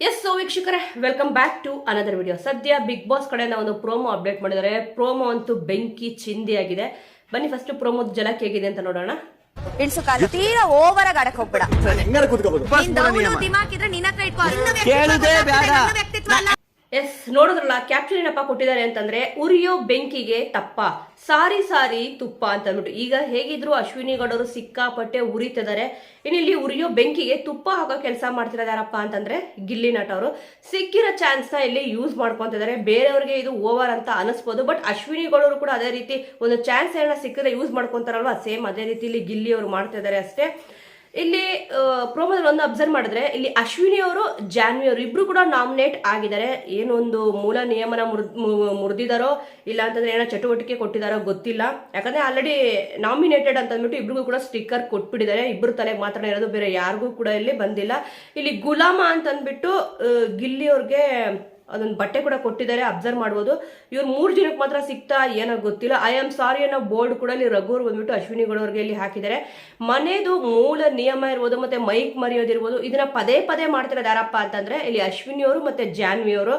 S so ವೀಕ್ಷಕರೇ, welcome back to another video. ಸದ್ಯ Big Boss ಕಡೆಯಿಂದ ಒಂದು ಪ್ರೋಮೋ ಅಪ್ಡೇಟ್ ಮಾಡಿದ್ದಾರೆ. ಪ್ರೋಮೋ ಅಂತೂ ಬೆಂಕಿ ಚಿಂದಿ ಆಗಿದೆ. ಬನ್ನಿ ಫಸ್ಟ್ ಪ್ರೋಮೋದ ಜಲಕ್ ಹೇಗಿದೆ ಅಂತ ನೋಡೋಣ. ಇಳ್ಸು ಕಾಲು ತೀರಾ ಓವರ್ ಆಗಿ ಆಡಕ್ ಹೋಗ್ಬೇಡ. ದಿಮಾಕಿದ್ರೆ ನಿನ್ನ ಹತ್ರ ಇಟ್ಕೋ. ವ್ಯಕ್ತಿತ್ವ ಅಲ್ಲ. ಎಸ್, ನೋಡಿದ್ರಲ್ಲ ಕ್ಯಾಪ್ಷನ್ ಏನಪ್ಪ ಕೊಟ್ಟಿದ್ದಾರೆ ಅಂತಂದ್ರೆ, ಉರಿಯೋ ಬೆಂಕಿಗೆ ತಪ್ಪ, ಸಾರಿ ಸಾರಿ ತುಪ್ಪ ಅಂತ ಅಂದ್ಬಿಟ್ಟು. ಈಗ ಹೇಗಿದ್ರು ಅಶ್ವಿನಿ ಗೌಡರು ಸಿಕ್ಕಾಪಟ್ಟೆ ಉರಿತಿದ್ದಾರೆ. ಇಲ್ಲಿ ಉರಿಯೋ ಬೆಂಕಿಗೆ ತುಪ್ಪ ಹಾಕೋ ಕೆಲಸ ಮಾಡ್ತಿರೋದಾರಪ್ಪ ಅಂತಂದ್ರೆ ಗಿಲ್ಲಿ ನಟ ಅವರು. ಸಿಕ್ಕಿರೋ ಚಾನ್ಸ್ ನ ಇಲ್ಲಿ ಯೂಸ್ ಮಾಡ್ಕೊಂತಿದ್ದಾರೆ. ಬೇರೆಯವ್ರಿಗೆ ಇದು ಓವರ್ ಅಂತ ಅನಿಸ್ಬೋದು, ಬಟ್ ಅಶ್ವಿನಿ ಗೌಡರು ಕೂಡ ಅದೇ ರೀತಿ ಒಂದು ಚಾನ್ಸ್ ಏನೋ ಸಿಕ್ಕಿದ್ರೆ ಯೂಸ್ ಮಾಡ್ಕೊಂತಾರಲ್ವಾ, ಸೇಮ್ ಅದೇ ರೀತಿ ಇಲ್ಲಿ ಗಿಲ್ಲಿ ಅವರು ಮಾಡ್ತಾ ಇದ್ದಾರೆ ಅಷ್ಟೇ. ಇಲ್ಲಿ ಪ್ರೋಮೋದಲ್ಲಿ ಒಂದು ಅಬ್ಸರ್ವ್ ಮಾಡಿದ್ರೆ, ಇಲ್ಲಿ ಅಶ್ವಿನಿ ಅವರು ಜಾನ್ವಿ ಅವರು ಇಬ್ರು ಕೂಡ ನಾಮಿನೇಟ್ ಆಗಿದ್ದಾರೆ. ಏನೊಂದು ಮೂಲ ನಿಯಮನ ಮುರಿದಿದಾರೋ ಇಲ್ಲ ಅಂತಂದ್ರೆ ಏನೋ ಚಟುವಟಿಕೆ ಕೊಟ್ಟಿದಾರೋ ಗೊತ್ತಿಲ್ಲ. ಯಾಕಂದ್ರೆ ಆಲ್ರೆಡಿ ನಾಮಿನೇಟೆಡ್ ಅಂತ ಅಂದ್ಬಿಟ್ಟು ಇಬ್ರಿಗೂ ಕೂಡ ಸ್ಟಿಕ್ಕರ್ ಕೊಟ್ಬಿಟ್ಟಿದ್ದಾರೆ. ಇಬ್ರು ತಲೆಗೆ ಮಾತ್ರ ಇರೋದು, ಬೇರೆ ಯಾರಿಗೂ ಕೂಡ ಇಲ್ಲಿ ಬಂದಿಲ್ಲ. ಇಲ್ಲಿ ಗುಲಾಮ ಅಂತ ಅಂದ್ಬಿಟ್ಟು ಗಿಲ್ಲಿ ಅವ್ರಿಗೆ ಅದೊಂದು ಬಟ್ಟೆ ಕೂಡ ಕೊಟ್ಟಿದ್ದಾರೆ, ಅಬ್ಸರ್ವ್ ಮಾಡ್ಬೋದು. ಇವ್ರು 3 ಜನಕ್ಕೆ ಮಾತ್ರ ಸಿಗ್ತಾ ಏನೋ ಗೊತ್ತಿಲ್ಲ. ಐ ಆಮ್ ಸಾರಿ ಅನ್ನೋ ಬೋರ್ಡ್ ಕೂಡ ಇಲ್ಲಿ ರಘುವ್ರು ಬಂದ್ಬಿಟ್ಟು ಅಶ್ವಿನಿ ಗೌಡವ್ರಿಗೆ ಇಲ್ಲಿ ಹಾಕಿದ್ದಾರೆ. ಮನೆದು ಮೂಲ ನಿಯಮ ಇರ್ಬೋದು, ಮತ್ತೆ ಮೈಕ್ ಮರೆಯೋದಿರ್ಬೋದು, ಇದನ್ನ ಪದೇ ಪದೇ ಮಾಡ್ತಿರೋದು ಯಾರಪ್ಪ ಅಂತಂದ್ರೆ ಇಲ್ಲಿ ಅಶ್ವಿನಿ ಅವರು ಮತ್ತೆ ಜಾನ್ವಿ ಅವರು.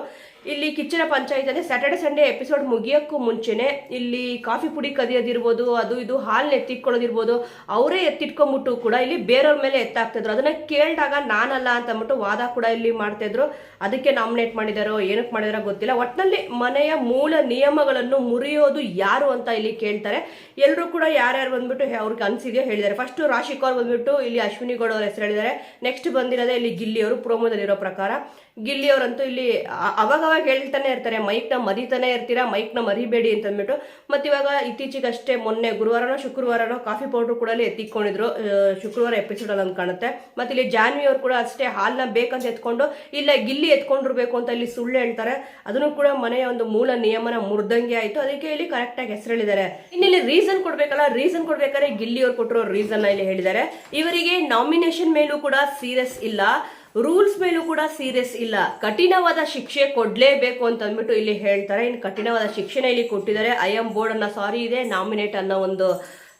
ಇಲ್ಲಿ ಕಿಚ್ಚನ ಪಂಚಾಯತ್ ಅಂದ್ರೆ ಸ್ಯಾಟರ್ಡೆ ಸಂಡೇ ಎಪಿಸೋಡ್ ಮುಗಿಯೋಕ್ಕೂ ಮುಂಚೆನೆ ಇಲ್ಲಿ ಕಾಫಿ ಪುಡಿ ಕದಿಯೋದಿರ್ಬೋದು, ಅದು ಇದು ಹಾಲ್ನ ಎತ್ತಿಟ್ಕೊಳ್ಳೋದಿರ್ಬೋದು, ಅವರೇ ಎತ್ತಿಟ್ಕೊಂಡ್ಬಿಟ್ಟು ಕೂಡ ಇಲ್ಲಿ ಬೇರೆಯವ್ರ ಮೇಲೆ ಎತ್ತಾಗ್ತಿದ್ರು. ಅದನ್ನ ಕೇಳಿದಾಗ ನಾನಲ್ಲ ಅಂತ ಅಂದ್ಬಿಟ್ಟು ವಾದ ಕೂಡ ಇಲ್ಲಿ ಮಾಡ್ತಾ ಇದ್ರು. ಅದಕ್ಕೆ ನಾಮಿನೇಟ್ ಮಾಡಿದಾರೋ ಏನಕ್ಕೆ ಮಾಡಿದಾರೋ ಗೊತ್ತಿಲ್ಲ. ಒಟ್ಟಿನಲ್ಲಿ ಮನೆಯ ಮೂಲ ನಿಯಮಗಳನ್ನು ಮುರಿಯೋದು ಯಾರು ಅಂತ ಇಲ್ಲಿ ಕೇಳ್ತಾರೆ. ಎಲ್ಲರೂ ಕೂಡ ಯಾರ್ಯಾರು ಬಂದ್ಬಿಟ್ಟು ಅವ್ರಿಗೆ ಅನ್ಸಿದೆಯೋ ಹೇಳಿದ್ದಾರೆ. ಫಸ್ಟ್ ರಾಶಿಕ್ ಅವ್ರು ಬಂದ್ಬಿಟ್ಟು ಇಲ್ಲಿ ಅಶ್ವಿನಿ ಗೌಡ ಅವ್ರ ಹೆಸರು ಹೇಳಿದ್ದಾರೆ. ನೆಕ್ಸ್ಟ್ ಬಂದಿರೋದೇ ಇಲ್ಲಿ ಗಿಲ್ಲಿ ಅವರು. ಪ್ರೋಮೋದಲ್ಲಿರೋ ಪ್ರಕಾರ ಗಿಲ್ಲಿ ಅವರಂತೂ ಇಲ್ಲಿ ಅವಾಗ ಹೇಳ್ತಾನೆ ಇರ್ತಾರೆ, ಮೈಕ್ ನ ಮರಿತಾನೆ ಇರ್ತೀರಾ, ಮೈಕ್ ನ ಮರಿಬೇಡಿ ಅಂತ ಅಂದ್ಬಿಟ್ಟು. ಮತ್ತೆ ಇವಾಗ ಇತ್ತೀಚೆಗಷ್ಟೇ ಮೊನ್ನೆ ಗುರುವಾರನೋ ಶುಕ್ರವಾರನೋ ಕಾಫಿ ಪೌಡರ್ ಕೂಡ ಎತ್ತಿಕೊಂಡಿದ್ರು, ಶುಕ್ರವಾರ ಎಪಿಸೋಡ್ ಅಲ್ಲಿ ಕಾಣುತ್ತೆ. ಮತ್ತೆ ಇಲ್ಲಿ ಜಾನ್ವಿ ಅವ್ರು ಕೂಡ ಅಷ್ಟೇ ಹಾಲ್ನ ಬೇಕಂತ ಎತ್ಕೊಂಡು ಇಲ್ಲ ಗಿಲ್ಲಿ ಎತ್ಕೊಂಡಿರ್ಬೇಕು ಅಂತ ಇಲ್ಲಿ ಸುಳ್ಳು ಹೇಳ್ತಾರೆ. ಅದನ್ನು ಕೂಡ ಮನೆಯ ಒಂದು ಮೂಲ ನಿಯಮನ ಮುರ್ದಂಗೆ ಆಯ್ತು. ಅದಕ್ಕೆ ಇಲ್ಲಿ ಕರೆಕ್ಟ್ ಆಗಿ ಹೆಸರು ಹೇಳಿದ್ದಾರೆ. ಇಲ್ಲಿ ರೀಸನ್ ಕೊಡ್ಬೇಕಲ್ಲ, ರೀಸನ್ ಕೊಡ್ಬೇಕಾದ್ರೆ ಗಿಲ್ಲಿ ಅವ್ರು ಕೊಟ್ಟಿರೋ ರೀಸನ್ ಇಲ್ಲಿ ಹೇಳಿದ್ದಾರೆ. ಇವರಿಗೆ ನಾಮಿನೇಷನ್ ಮೇಲೂ ಕೂಡ ಸೀರಿಯಸ್ ಇಲ್ಲ, ರೂಲ್ಸ್ ಮೇಲೂ ಕೂಡ ಸೀರಿಯಸ್ ಇಲ್ಲ, ಕಠಿಣವಾದ ಶಿಕ್ಷೆ ಕೊಡ್ಲೇಬೇಕು ಅಂತ ಅಂದ್ಬಿಟ್ಟು ಇಲ್ಲಿ ಹೇಳ್ತಾರೆ. ಇನ್ನು ಕಠಿಣವಾದ ಶಿಕ್ಷೆನ ಇಲ್ಲಿ ಕೊಟ್ಟಿದ್ದಾರೆ. ಐ ಎಂ ಬೋರ್ಡ್ ಅನ್ನ ಸಾರಿ ಇದೆ, ನಾಮಿನೇಟ್ ಅನ್ನೋ ಒಂದು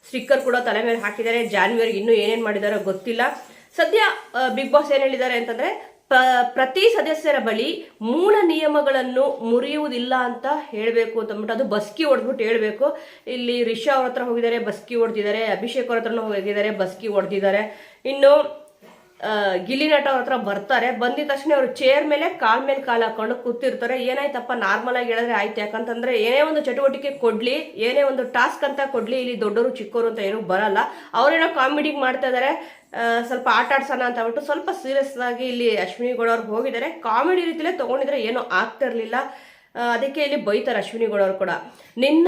ಸ್ಟಿಕ್ಕರ್ ಕೂಡ ತಲೆ ಮೇಲೆ ಹಾಕಿದ್ದಾರೆ. ಜಾನ್ವಿಯರ್ಗೆ ಇನ್ನೂ ಏನೇನ್ ಮಾಡಿದಾರೋ ಗೊತ್ತಿಲ್ಲ. ಸದ್ಯ ಬಿಗ್ ಬಾಸ್ ಏನ್ ಹೇಳಿದ್ದಾರೆ ಅಂತಂದ್ರೆ, ಪ್ರತಿ ಸದಸ್ಯರ ಬಳಿ ಮೂಲ ನಿಯಮಗಳನ್ನು ಮುರಿಯುವುದಿಲ್ಲ ಅಂತ ಹೇಳಬೇಕು ಅಂತ ಅಂದ್ಬಿಟ್ಟು, ಅದು ಬಸ್ಕಿ ಹೊಡೆದ್ಬಿಟ್ಟು ಹೇಳ್ಬೇಕು. ಇಲ್ಲಿ ರಿಷಾ ಅವ್ರ ಹತ್ರ ಹೋಗಿದ್ದಾರೆ, ಬಸ್ಕಿ ಹೊಡೆದಿದ್ದಾರೆ. ಅಭಿಷೇಕ್ ಅವ್ರ ಹತ್ರನೂ ಹೋಗಿದ್ದಾರೆ, ಬಸ್ಕಿ ಹೊಡೆದಿದ್ದಾರೆ. ಇನ್ನು ಗಿಲ್ಲಿ ನಟ ಅವ್ರ ಹತ್ರ ಬರ್ತಾರೆ. ಬಂದಿದ ತಕ್ಷಣ ಅವ್ರು ಚೇರ್ ಮೇಲೆ ಕಾಲ್ ಹಾಕೊಂಡು ಕೂತಿರ್ತಾರೆ. ಏನಾಯ್ತಪ್ಪ, ನಾರ್ಮಲ್ ಆಗಿ ಹೇಳಿದ್ರೆ ಆಯ್ತು. ಯಾಕಂತಂದ್ರೆ ಏನೇ ಒಂದು ಚಟುವಟಿಕೆ ಕೊಡ್ಲಿ, ಏನೇ ಒಂದು ಟಾಸ್ಕ್ ಅಂತ ಕೊಡ್ಲಿ, ಇಲ್ಲಿ ದೊಡ್ಡವರು ಚಿಕ್ಕವರು ಅಂತ ಏನೂ ಬರಲ್ಲ. ಅವ್ರೇನೋ ಕಾಮಿಡಿಗೆ ಮಾಡ್ತಾ ಇದಾರೆ, ಸ್ವಲ್ಪ ಆಟ ಆಡ್ಸೋಣ ಅಂತ ಹೇಳ್ಬಿಟ್ಟು ಸ್ವಲ್ಪ ಸೀರಿಯಸ್ ಆಗಿ ಇಲ್ಲಿ ಅಶ್ವಿನಿ ಗೌಡ ಅವ್ರು ಹೋಗಿದ್ದಾರೆ. ಕಾಮಿಡಿ ರೀತಿಲೇ ತಗೊಂಡಿದ್ರೆ ಏನೂ ಆಗ್ತಿರ್ಲಿಲ್ಲ. ಅದಕ್ಕೆ ಇಲ್ಲಿ ಬೈತಾರೆ ಅಶ್ವಿನಿ ಗೌಡ ಅವರು ಕೂಡ. ನಿನ್ನ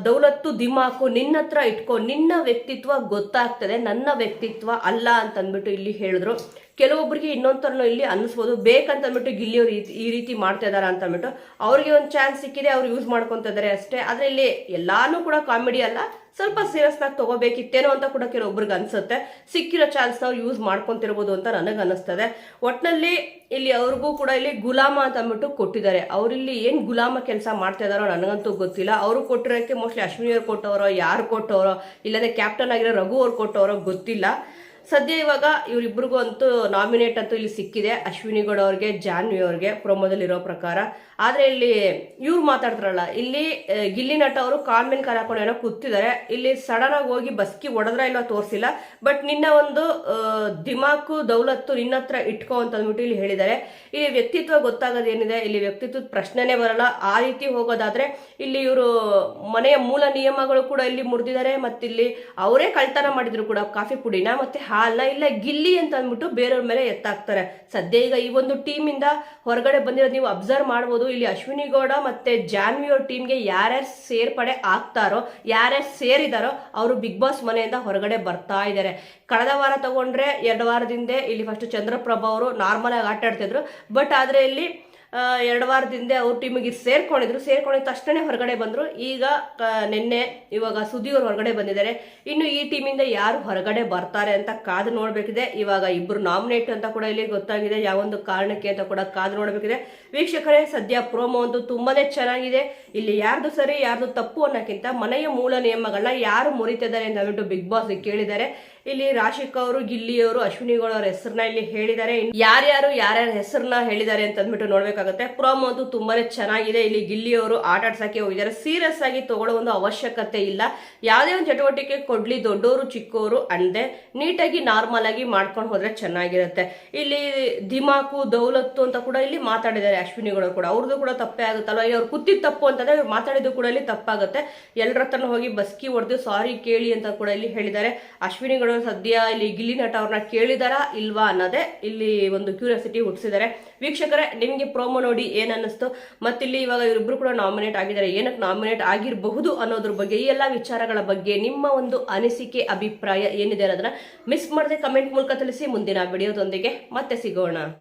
ದೌಲತ್ತು ದಿಮಾಕು ನಿನ್ನ ಹತ್ರ ಇಟ್ಕೋ, ನಿನ್ನ ವ್ಯಕ್ತಿತ್ವ ಗೊತ್ತಾಗ್ತದೆ, ನನ್ನ ವ್ಯಕ್ತಿತ್ವ ಅಲ್ಲ ಅಂತ ಅಂದ್ಬಿಟ್ಟು ಇಲ್ಲಿ ಹೇಳಿದ್ರು. ಕೆಲವೊಬ್ಬರಿಗೆ ಇನ್ನೊಂಥರನ್ನು ಇಲ್ಲಿ ಅನ್ನಿಸ್ಬೋದು, ಬೇಕಂತ ಅಂದ್ಬಿಟ್ಟು ಗಿಲ್ಲಿಯವರು ಈ ರೀತಿ ಮಾಡ್ತಾ ಇದಾರ ಅಂತ ಅಂದ್ಬಿಟ್ಟು. ಅವ್ರಿಗೆ ಒಂದು ಚಾನ್ಸ್ ಸಿಕ್ಕಿದೆ, ಅವ್ರು ಯೂಸ್ ಮಾಡ್ಕೊತಾ ಇದಾರೆ ಅಷ್ಟೇ. ಆದ್ರೆ ಇಲ್ಲಿ ಎಲ್ಲಾನು ಕೂಡ ಕಾಮಿಡಿ ಅಲ್ಲ, ಸ್ವಲ್ಪ ಸೀರಿಯಸ್ ಆಗಿ ತಗೋಬೇಕಿತ್ತೇನೋ ಅಂತ ಕೂಡ ಕೆಲವೊಬ್ರಿಗೆ ಅನ್ಸುತ್ತೆ. ಸಿಕ್ಕಿರೋ ಚಾನ್ಸ್ ನಾವು ಯೂಸ್ ಮಾಡ್ಕೊಂತಿರ್ಬೋದು ಅಂತ ನನಗೆ ಅನಿಸ್ತದೆ. ಒಟ್ನಲ್ಲಿ ಇಲ್ಲಿ ಅವ್ರಿಗೂ ಕೂಡ ಇಲ್ಲಿ ಗುಲಾಮ ಅಂತ ಅಂದ್ಬಿಟ್ಟು ಕೊಟ್ಟಿದ್ದಾರೆ. ಅವ್ರಿಲ್ಲಿ ಏನ್ ಗುಲಾಮ ಕೆಲಸ ಮಾಡ್ತಾ ಇದಾರೋ ನನಗಂತೂ ಗೊತ್ತಿಲ್ಲ. ಅವರು ಕೊಟ್ಟಿರೋಕ್ಕೆ ಮೋಸ್ಟ್ಲಿ ಅಶ್ವಿನಿ ಅವ್ರು ಕೊಟ್ಟವರೋ, ಯಾರು ಕೊಟ್ಟವರೋ, ಇಲ್ಲಂದ್ರೆ ಕ್ಯಾಪ್ಟನ್ ಆಗಿರೋ ರಘು ಅವ್ರು ಕೊಟ್ಟವರೋ ಗೊತ್ತಿಲ್ಲ. ಸದ್ಯ ಇವಾಗ ಇವರಿಬ್ಬರಿಗೂ ಅಂತೂ ನಾಮಿನೇಟ್ ಅಂತೂ ಇಲ್ಲಿ ಸಿಕ್ಕಿದೆ, ಅಶ್ವಿನಿ ಗೌಡ ಅವ್ರಿಗೆ, ಜಾನ್ವಿ ಅವ್ರಿಗೆ, ಪ್ರೋಮೋದಲ್ಲಿ ಇರೋ ಪ್ರಕಾರ. ಆದ್ರೆ ಇಲ್ಲಿ ಇವ್ರು ಮಾತಾಡ್ತಾರಲ್ಲ, ಇಲ್ಲಿ ಗಿಲ್ಲಿ ನಟ ಅವರು ಕಾಲ್ ಮೇಲೆ ಕಾಲ್ ಹಾಕೊಂಡು ಏನೋ ಕೂತಿದ್ದಾರೆ. ಇಲ್ಲಿ ಸಡನ್ ಆಗಿ ಹೋಗಿ ಬಸ್ಕಿ ಹೊಡೆದ್ರ ಇಲ್ಲ ತೋರಿಸಿಲ್ಲ, ಬಟ್ ನಿನ್ನ ಒಂದು ದಿಮಾಕು ದೌಲತ್ತು ನಿನ್ನ ಹತ್ರ ಇಟ್ಕೋ ಅಂತ ಅಂದ್ಬಿಟ್ಟು ಇಲ್ಲಿ ಹೇಳಿದ್ದಾರೆ. ಇಲ್ಲಿ ವ್ಯಕ್ತಿತ್ವ ಗೊತ್ತಾಗೋದೇನಿದೆ, ಇಲ್ಲಿ ವ್ಯಕ್ತಿತ್ವದ ಪ್ರಶ್ನೆನೇ ಬರಲ್ಲ. ಆ ರೀತಿ ಹೋಗೋದಾದ್ರೆ ಇಲ್ಲಿ ಇವರು ಮನೆಯ ಮೂಲ ನಿಯಮಗಳು ಕೂಡ ಇಲ್ಲಿ ಮುರಿದಿದ್ದಾರೆ. ಮತ್ತಿಲ್ಲಿ ಅವರೇ ಕಳ್ತನ ಮಾಡಿದ್ರು ಕೂಡ ಕಾಫಿ ಪುಡಿನ ಮತ್ತೆ ಹಾಲ್ನ ಇಲ್ಲ ಗಿಲ್ಲಿ ಅಂತ ಅಂದ್ಬಿಟ್ಟು ಬೇರೆಯವ್ರ ಮೇಲೆ ಎತ್ತಾಕ್ತಾರೆ. ಸದ್ಯ ಈಗ ಈ ಒಂದು ಟೀಮ್ ಇಂದ ಹೊರಗಡೆ ಬಂದಿರೋದು ನೀವು ಅಬ್ಸರ್ವ್ ಮಾಡ್ಬೋದು. ಇಲ್ಲಿ ಅಶ್ವಿನಿ ಗೌಡ ಮತ್ತೆ ಜಾನ್ವಿ ಅವ್ರ ಟೀಮ್ಗೆ ಯಾರ್ಯಾರು ಸೇರ್ಪಡೆ ಆಗ್ತಾರೋ, ಯಾರ್ಯಾರು ಸೇರಿದಾರೋ ಅವರು ಬಿಗ್ ಬಾಸ್ ಮನೆಯಿಂದ ಹೊರಗಡೆ ಬರ್ತಾ ಇದ್ದಾರೆ. ಕಳೆದ ವಾರ ತಗೊಂಡ್ರೆ 2 ವಾರದಿಂದ ಇಲ್ಲಿ ಫಸ್ಟ್ ಚಂದ್ರಪ್ರಭಾ ಅವರು ನಾರ್ಮಲ್ ಆಗಿ ಆಟ ಆಡ್ತಿದ್ರು, ಬಟ್ ಆದ್ರೆ ಇಲ್ಲಿ 2 ವಾರದಿಂದ ಅವ್ರ ಟೀಮಿಗೆ ಸೇರ್ಕೊಂಡಿದ ತಕ್ಷಣ ಹೊರಗಡೆ ಬಂದ್ರು. ಈಗ ನಿನ್ನೆ ಇವಾಗ ಸುದ್ದಿಯವ್ರು ಹೊರಗಡೆ ಬಂದಿದ್ದಾರೆ. ಇನ್ನು ಈ ಟೀಮಿಂದ ಯಾರು ಹೊರಗಡೆ ಬರ್ತಾರೆ ಅಂತ ಕಾದು ನೋಡ್ಬೇಕಿದೆ. ಇವಾಗ ಇಬ್ರು ನಾಮಿನೇಟ್ ಅಂತ ಕೂಡ ಇಲ್ಲಿ ಗೊತ್ತಾಗಿದೆ, ಯಾವೊಂದು ಕಾರಣಕ್ಕೆ ಅಂತ ಕೂಡ ಕಾದು ನೋಡ್ಬೇಕಿದೆ. ವೀಕ್ಷಕರೇ, ಸದ್ಯ ಪ್ರೋಮೋ ಅಂತೂ ತುಂಬಾನೇ ಚೆನ್ನಾಗಿದೆ. ಇಲ್ಲಿ ಯಾರ್ದು ಸರಿ ಯಾರ್ದು ತಪ್ಪು ಅನ್ನೋಕ್ಕಿಂತ ಮನೆಯ ಮೂಲ ನಿಯಮಗಳನ್ನ ಯಾರು ಮುರಿತಿದ್ದಾರೆ ಅಂತ ಹೇಳ್ಬಿಟ್ಟು ಬಿಗ್ ಬಾಸ್ ಕೇಳಿದ್ದಾರೆ. ಇಲ್ಲಿ ರಾಶಿಕಾ ಅವರು, ಗಿಲ್ಲಿ ಅವರು, ಅಶ್ವಿನಿ ಗೌಡ ಅವರ ಹೆಸರನ್ನ ಇಲ್ಲಿ ಹೇಳಿದ್ದಾರೆ. ಯಾರ್ಯಾರ ಹೆಸರನ್ನ ಹೇಳಿದ್ದಾರೆ ಅಂತ ಅಂದ್ಬಿಟ್ಟು ನೋಡ್ಬೇಕಾಗುತ್ತೆ. ಪ್ರೋಮೋ ಅಂತೂ ತುಂಬಾನೇ ಚೆನ್ನಾಗಿದೆ. ಇಲ್ಲಿ ಗಿಲ್ಲಿ ಅವರು ಆಟ ಆಡ್ಸಕ್ಕೆ ಹೋಗಿದ್ದಾರೆ. ಸೀರಿಯಸ್ ಆಗಿ ತಗೊಳ್ಳೋ ಒಂದು ಅವಶ್ಯಕತೆ ಇಲ್ಲ. ಯಾವುದೇ ಒಂದು ಚಟುವಟಿಕೆ ಕೊಡ್ಲಿ, ದೊಡ್ಡವರು ಚಿಕ್ಕವರು ಅಂದೆ ನೀಟಾಗಿ ನಾರ್ಮಲ್ ಆಗಿ ಮಾಡ್ಕೊಂಡು ಹೋದ್ರೆ ಚೆನ್ನಾಗಿರುತ್ತೆ. ಇಲ್ಲಿ ದಿಮಾಕು ದೌಲತ್ತು ಅಂತ ಕೂಡ ಇಲ್ಲಿ ಮಾತಾಡಿದ್ದಾರೆ ಅಶ್ವಿನಿ ಗೌಡ ಕೂಡ. ಅವ್ರದ್ದು ಕೂಡ ತಪ್ಪೇ ಆಗುತ್ತಲ್ವ, ಅವ್ರು ಕೂತಿದ್ ತಪ್ಪು ಅಂತಂದ್ರೆ ಮಾತಾಡಿದ್ದು ಕೂಡ ಇಲ್ಲಿ ತಪ್ಪಾಗುತ್ತೆ. ಎಲ್ಲರ ಹತ್ರನ ಹೋಗಿ ಬಸ್ಕಿ ಹೊಡೆದು ಸಾರಿ ಕೇಳಿ ಅಂತ ಕೂಡ ಇಲ್ಲಿ ಹೇಳಿದ್ದಾರೆ. ಅಶ್ವಿನಿ ಗೌಡ ಸದ್ಯ ಇಲ್ಲಿ ಗಿಲ್ಲಿ ನಟ ಅವ್ರನ್ನ ಕೇಳಿದಾರಾ ಇಲ್ವಾ ಅನ್ನೋದೇ ಇಲ್ಲಿ ಒಂದು ಕ್ಯೂರಿಯಾಸಿಟಿ ಹುಟ್ಟಿಸಿದ್ದಾರೆ. ವೀಕ್ಷಕರೇ, ನಿಮ್ಗೆ ಪ್ರೋಮೋ ನೋಡಿ ಏನ್ ಅನ್ನಿಸ್ತು? ಮತ್ತಿಲ್ಲಿ ಇವಾಗ ಇವರಿಬ್ರು ಕೂಡ ನಾಮಿನೇಟ್ ಆಗಿದ್ದಾರೆ. ಏನಕ್ಕೆ ನಾಮಿನೇಟ್ ಆಗಿರಬಹುದು ಅನ್ನೋದ್ರ ಬಗ್ಗೆ, ಈ ಎಲ್ಲಾ ವಿಚಾರಗಳ ಬಗ್ಗೆ ನಿಮ್ಮ ಒಂದು ಅನಿಸಿಕೆ, ಅಭಿಪ್ರಾಯ ಏನಿದೆ ಅನ್ನೋದನ್ನ ಮಿಸ್ ಮಾಡದೆ ಕಮೆಂಟ್ ಮೂಲಕ ತಿಳಿಸಿ. ಮುಂದಿನ ವಿಡಿಯೋದೊಂದಿಗೆ ಮತ್ತೆ ಸಿಗೋಣ.